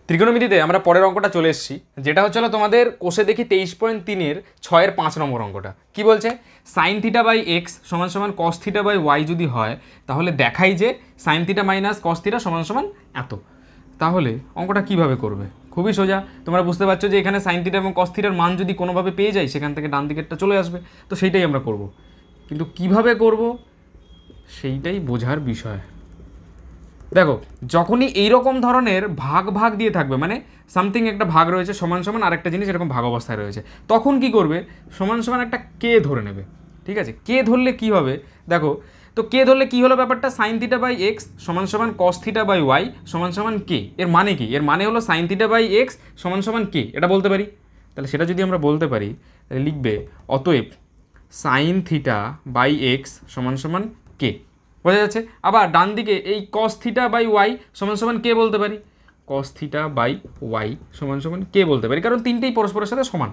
ত্রিকোণমিতিতে আমরা পরের অঙ্কটা চলে এসেছি, যেটা হচ্ছিল তোমাদের কোষে দেখি 23.3-এর 6-এর 5 নম্বর অঙ্কটা। কি বলছে? সাইন থিটা বাই এক্স সমান সমান কস থিটা বাই ওয়াই যদি হয়, তাহলে দেখাই যে sine theta minus cos theta সমান সমান এত। তাহলে অঙ্কটা কিভাবে করবে? খুবই সোজা। তোমরা বুঝতে পারছো যে এখানে সাইন থিটা এবং কস থিটার মান যদি কোনোভাবে পেয়ে যাই, সেখান থেকে ডান দিকেরটা চলে আসবে। তো সেইটাই আমরা করব, কিন্তু কিভাবে করব সেইটাই বোঝার বিষয়। দেখো, যখনই এইরকম ধরনের ভাগ ভাগ দিয়ে থাকবে, মানে সামথিং একটা ভাগ রয়েছে সমান সমান আরেকটা জিনিস এরকম ভাগ অবস্থায় রয়েছে, তখন কি করবে? সমান সমান একটা কে ধরে নেবে। ঠিক আছে, কে ধরলে কি হবে দেখো। তো কে ধরলে কি হলো ব্যাপারটা? সাইন থিটা বাই এক্স সমান সমান কস থিটা বাই ওয়াই সমান সমান কে। এর মানে কি? এর মানে হলো সাইন থিটা বাই এক্স সমান সমান কে। এটা বলতে পারি। তাহলে সেটা যদি আমরা বলতে পারি, তাহলে লিখবে অতএব সাইন থিটা বাই এক্স সমান সমান কে। বোঝা যাচ্ছে? আবার ডান দিকে এই কস থিটা বাই ওয়াই সমান সমান কে বলতে পারি। কস থিটা বাই ওয়াই সমান সমান কে বলতে পারি, কারণ তিনটেই পরস্পরের সাথে সমান।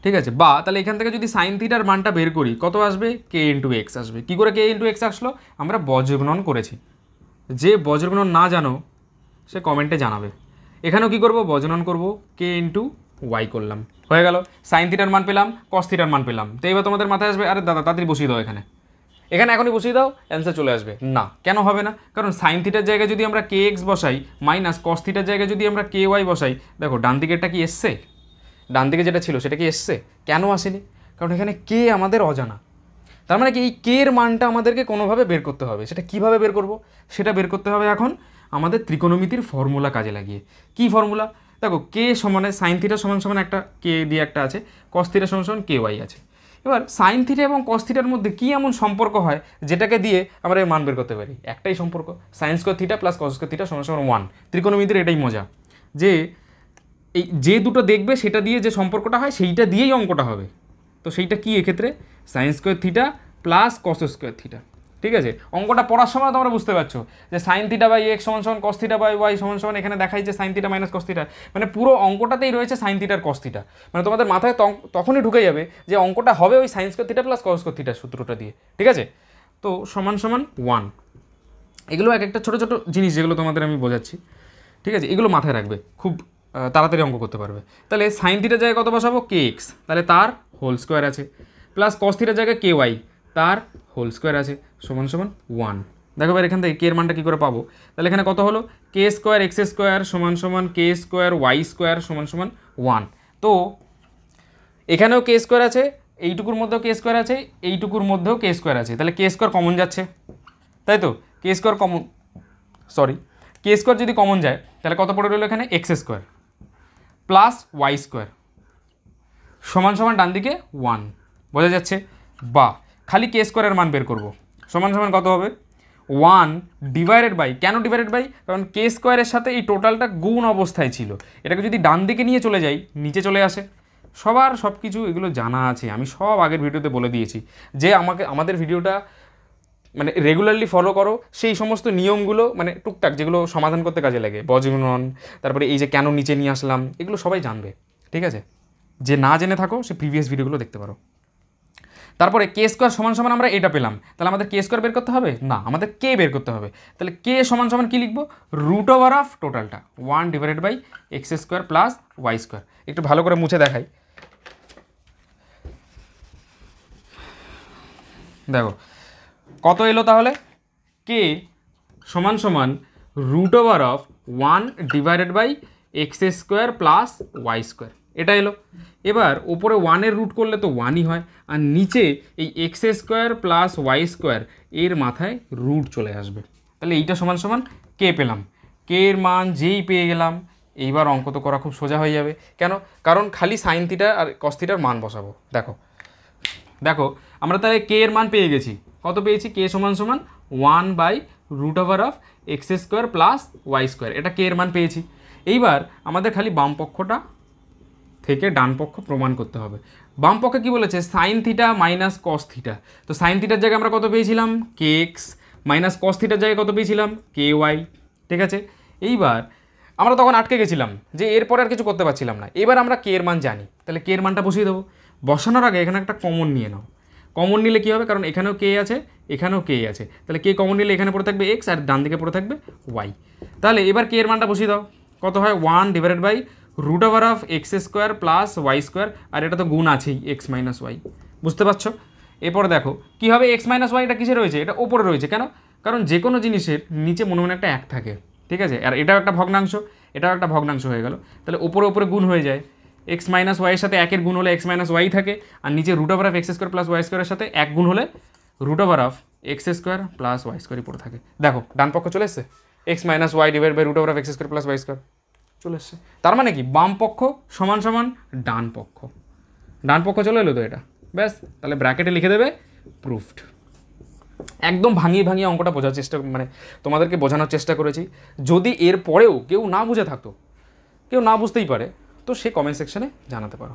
ঠিক আছে, বা তাহলে এখান থেকে যদি সাইন থিটার মানটা বের করি, কত আসবে? কে ইন্টু এক্স আসবে। কী করে কে ইন্টু এক্স আসলো? আমরা বজ্রগুণন করেছি। যে বজ্রগুণন না জানো সে কমেন্টে জানাবে। এখানেও কী করবো? বজ্রগুণন করবো, কে ইন্টু ওয়াই করলাম, হয়ে গেল। সাইন থিটার মান পেলাম, কস থিটার মান পেলাম। তো এবার তোমাদের মাথায় আসবে, আরে দাদা তাড়াতাড়ি বসিয়ে দাও এখানে এখনই বসিয়ে দাও, অ্যান্সার চলে আসবে। না, কেন হবে না? কারণ সাইন থিটার জায়গায় যদি আমরা কে এক্স বসাই, মাইনাস কস থিটার জায়গায় যদি আমরা কে ওয়াই বসাই, দেখো ডান দিকেরটা কি এসছে? ডান দিকে যেটা ছিল সেটা কি এসছে? কেন আসেনি? কারণ এখানে কে আমাদের অজানা। তার মানে কি এই কে এর মানটা আমাদেরকে কোনোভাবে বের করতে হবে। সেটা কিভাবে বের করব? সেটা বের করতে হবে এখন আমাদের ত্রিকোণমিতির ফর্মুলা কাজে লাগিয়ে। কি ফর্মুলা? দেখো, কে সমানে সাইন থিটা সমান সমান একটা কে দিয়ে একটা আছে, কস থিটা সমান সমান কে ওয়াই আছে। এবার সাইন থিটা এবং কস থিটার মধ্যে কী এমন সম্পর্ক হয় যেটাকে দিয়ে আমরা এর মান বের করতে পারি? একটাই সম্পর্ক, sine square theta plus cos square theta সমান সমান 1। ত্রিকোণমিতির এটাই মজা, যে এই যে দুটো দেখবে সেটা দিয়ে যে সম্পর্কটা হয় সেইটা দিয়েই অঙ্কটা হবে। তো সেইটা কি এক্ষেত্রে? Sine square theta plus cos square theta. ঠিক আছে, অঙ্কটা পড়ার সময় তোমরা বুঝতে পারছো যে সাইন থিটা বাই এক্স সমান সমান কস থিটা বাই ওয়াই সমান সমান, এখানে দেখাই যে sine theta minus cos theta, মানে পুরো অঙ্কটাতেই রয়েছে সাইন থিটার কস থিটা। মানে তোমাদের মাথায় তখনই ঢুকে যাবে যে অঙ্কটা হবে ওই sine square theta plus cos square থিটার সূত্রটা দিয়ে। ঠিক আছে, তো সমান সমান 1। এগুলো এক একটা ছোটো ছোটো জিনিস যেগুলো তোমাদের আমি বোঝাচ্ছি। ঠিক আছে, এগুলো মাথায় রাখবে, খুব তাড়াতাড়ি অঙ্ক করতে পারবে। তাহলে সাইন থিটার জায়গায় কত বসাবো? কে এক্স, তাহলে তার হোল স্কোয়ার আছে, প্লাস কস থিটার জায়গায় কে ওয়াই, তার হোল স্কোয়ার আছে, সমান সমান 1। দেখো এবার এখান থেকে কে এর মানটা কী করে পাবো? তাহলে এখানে কত হলো? কে স্কোয়ার এক্স স্কোয়ার সমান সমান কে স্কোয়ার ওয়াই স্কোয়ার সমান সমান 1। তো এখানেও কে স্কোয়ার আছে, এইটুকুর মধ্যেও কে স্কোয়ার আছে, এইটুকুর মধ্যেও কে স্কোয়ার আছে, তাহলে কে স্কোয়ার কমন যাচ্ছে, তাই তো? K square common, sorry, k square যদি কমন যায় তাহলে কত পড়ে রইল এখানে? X square plus y square সমান সমান ডান দিকে 1। বোঝা যাচ্ছে? বা খালি কে স্কোয়ারের মান বের করব, সমান সমান কত হবে? 1 ডিভাইডেড বাই, কেন ডিভাইডেড বাই? কারণ কে স্কোয়ারের সাথে এই টোটালটা গুণ অবস্থায় ছিল, এটাকে যদি ডান দিকে নিয়ে চলে যাই নিচে চলে আসে। সবার সব কিছু এগুলো জানা আছে, আমি সব আগের ভিডিওতে বলে দিয়েছি। যে আমাদের ভিডিওটা মানে রেগুলারলি ফলো করো, সেই সমস্ত নিয়মগুলো মানে টুকটাক যেগুলো সমাধান করতে কাজে লাগে, বজ্রগুণন, তারপরে এই যে কেন নিচে নিয়ে আসলাম, এগুলো সবাই জানবে। ঠিক আছে, যে না জেনে থাকো সে প্রিভিয়াস ভিডিওগুলো দেখতে পারো। তারপরে কে স্কোয়ার সমান সমান আমরা এটা পেলাম, তাহলে আমাদের কে স্কোয়ার বের করতে হবে না, আমাদের কে বের করতে হবে। তাহলে কে সমান সমান কী লিখবো? রুট ওভার অফ টোটালটা 1 divided by x square plus y square. একটু ভালো করে মুছে দেখাই, দেখো কত এলো তাহলে? কে সমান সমান root over of 1 divided by x square plus y square, এটা এলো। এবার ওপরে 1-এর রুট করলে তো 1ই হয়, আর নিচে এই x square plus y square এর মাথায় রুট চলে আসবে। তাহলে এইটা সমান সমান কে পেলাম। কে এর মান যেই পেয়ে গেলাম, এইবার অঙ্ক তো করা খুব সোজা হয়ে যাবে। কেন? কারণ খালি সাইন থিটা আর কস থিটার মান বসাবো। দেখো দেখো আমরা তাহলে কে এর মান পেয়ে গেছি, কত পেয়েছি? কে সমান সমান 1 by root over of x square plus y square, এটা কে এর মান পেয়েছি। এইবার আমাদের খালি বাম পক্ষটা থেকে ডান পক্ষ প্রমাণ করতে হবে। বাম পক্ষে কী বলেছে? Sine theta minus cos theta. তো সাইন থিটার জায়গায় আমরা কত পেয়েছিলাম? কে এক্স, মাইনাস কস থিটার জায়গায় কত পেয়েছিলাম? কে ওয়াই। ঠিক আছে, এইবার আমরা তখন আটকে গেছিলাম যে এরপরে আর কিছু করতে পারছিলাম না। এবার আমরা কে এর মান জানি, তাহলে কে এর মানটা বসিয়ে দেবো। বসানোর আগে এখানে একটা কমন নিয়ে নাও। কমন নিলে কী হবে? কারণ এখানেও কে আছে, এখানেও কে আছে, তাহলে কে কমন নিলে এখানে পড়ে থাকবে এক্স আর ডান দিকে পড়ে থাকবে ওয়াই। তাহলে এবার কে এর মানটা বসিয়ে দাও। কত হয় 1 divided by root over of x square plus y square, আর এটা তো গুণ আছেই এক্স মাইনাস ওয়াই, বুঝতে পারছো? এরপর দেখো কী হবে, এক্স মাইনাস ওয়াই এটা কিসে রয়েছে, এটা ওপরে রয়েছে, কেন? কারণ যে কোনো জিনিসের নিচে মনে মনে একটা এক থাকে, ঠিক আছে? আর এটাও একটা ভগ্নাংশ, এটাও একটা ভগ্নাংশ হয়ে গেল, তাহলে ওপরে ওপরে গুণ হয়ে যায়। এক্স মাইনাস ওয়াইয়ের সাথে একের গুণ হলে এক্স মাইনাস ওয়াই থাকে, আর নিচে root over of x square plus y স্কোয়ারের সাথে এক গুণ হলে root over of x square plus y স্কোয়ারই পড়ে থাকে। দেখো ডান পক্ষ চলে এসছে, x minus y divide by root over of x square plus y square চলে এসছে। তার মানে কি বাম পক্ষ সমান সমান ডান পক্ষ, ডান পক্ষ চলে এলো তো এটা, ব্যাস। তাহলে ব্র্যাকেটে লিখে দেবে প্রুফড। একদম ভাঙিয়ে ভাঙিয়ে অঙ্কটা বোঝার চেষ্টা, মানে তোমাদেরকে বোঝানোর চেষ্টা করেছি। যদি এর পরেও কেউ না বুঝে থাকতো, কেউ না বুঝতেই পারে, তো সে কমেন্ট সেকশনে জানাতে পারো।